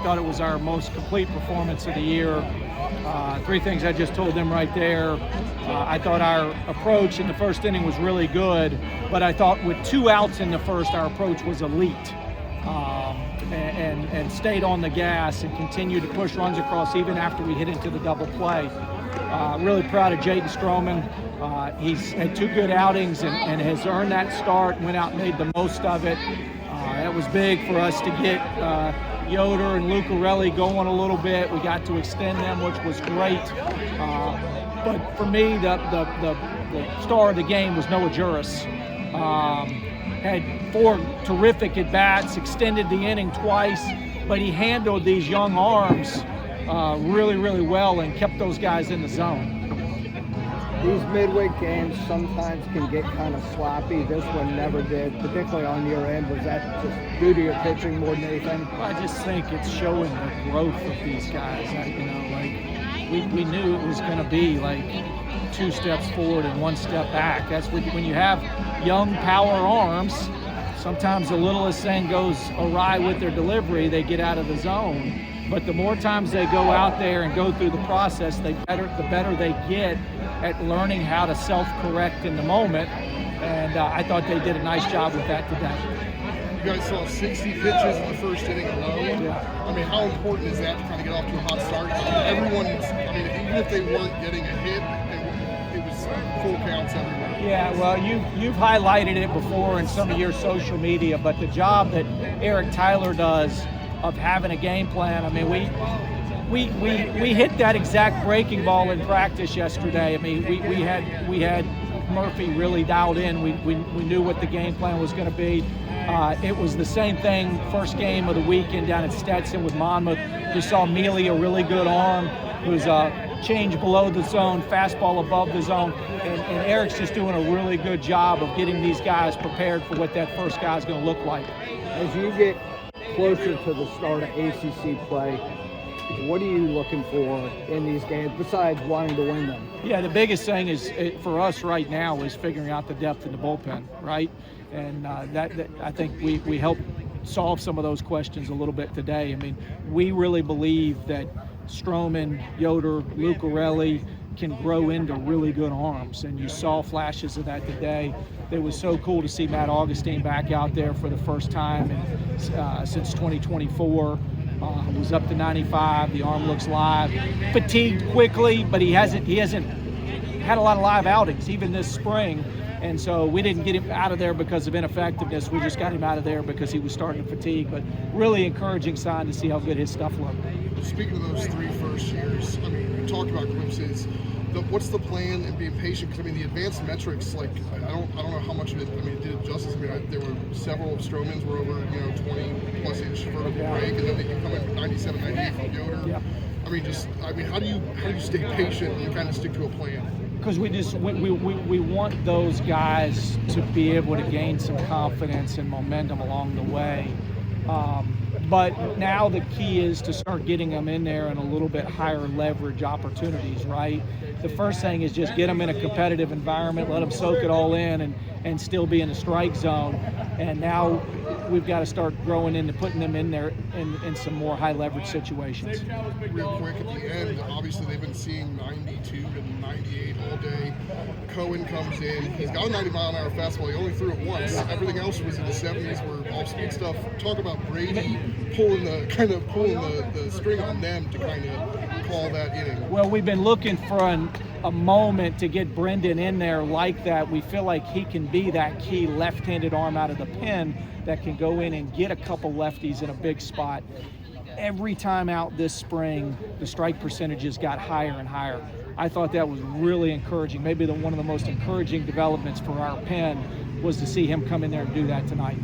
thought it was our most complete performance of the year. Three things I just told them right there. I thought our approach in the first inning was really good, but I thought with 2 outs in the first, our approach was elite. And stayed on the gas and continued to push runs across even after we hit into the double play. Really proud of Jaden Stroman. He's had 2 good outings and has earned that start, went out and made the most of it. That was big for us to get Yoder and Lucarelli going a little bit. We got to extend them, which was great. But for me, the star of the game was Noah Juris. Had 4 terrific at-bats, extended the inning twice, but he handled these young arms really, really well and kept those guys in the zone. These midweek games sometimes can get kind of sloppy. This one never did, particularly on your end. Was that just due to your pitching more than anything? I just think it's showing the growth of these guys. We knew it was going to be like 2 steps forward and 1 step back. That's when you have young power arms, sometimes the littlest thing goes awry with their delivery, they get out of the zone. But the more times they go out there and go through the process, the better they get at learning how to self-correct in the moment. And I thought they did a nice job with that today. You guys saw 60 pitches in the first inning alone. Yeah. I mean, how important is that to kind of get off to a hot start? Even if they weren't getting a hit, it was full counts everywhere. Yeah, well, you've highlighted it before in some of your social media, but the job that Eric Tyler does of having a game plan. I mean, we hit that exact breaking ball in practice yesterday. I mean, we had Murphy really dialed in. We knew what the game plan was going to be. It was the same thing first game of the weekend down at Stetson with Monmouth. You saw Mealy, a really good arm, who's change below the zone, fastball above the zone, and Eric's just doing a really good job of getting these guys prepared for what that first guy's going to look like. As you get closer to the start of ACC play, what are you looking for in these games besides wanting to win them? Yeah, the biggest thing is for us right now is figuring out the depth in the bullpen, right? And that I think we helped solve some of those questions a little bit today. I mean, we really believe that Stroman, Yoder, Lucarelli can grow into really good arms, and you saw flashes of that today. It was so cool to see Matt Augustine back out there for the first time since 2024. Was up to 95. The arm looks live. Fatigued quickly, but he hasn't had a lot of live outings even this spring. And so we didn't get him out of there because of ineffectiveness. We just got him out of there because he was starting to fatigue. But really encouraging sign to see how good his stuff looked. Speaking of those 3 first years, I mean, we talked about glimpses. What's the plan and being patient? Because I mean, the advanced metrics, like I don't know how much of it. I mean, it did justice. I mean, there were several of Stroman's were over 20+ inch vertical break, and then they can come in 97, 98 from Yoder. Yep. I mean, how do you stay patient and kind of stick to a plan? Because we want those guys to be able to gain some confidence and momentum along the way. But now the key is to start getting them in there in a little bit higher leverage opportunities, right? The first thing is just get them in a competitive environment, let them soak it all in and still be in the strike zone. And now we've got to start growing into putting them in there in some more high leverage situations. Real quick at the end, obviously they've been seeing 92 to 98 all day. Cohen comes in, he's got a 90-mile-an-hour fastball, he only threw it once. Everything else was in the 70s, were off-speed stuff. Talk about Brady pulling the string on them to kind of call that inning. Well, we've been looking for a moment to get Brendan in there like that. We feel like he can be that key left-handed arm out of the pen that can go in and get a couple lefties in a big spot. Every time out this spring, the strike percentages got higher and higher. I thought that was really encouraging. Maybe one of the most encouraging developments for our pen was to see him come in there and do that tonight.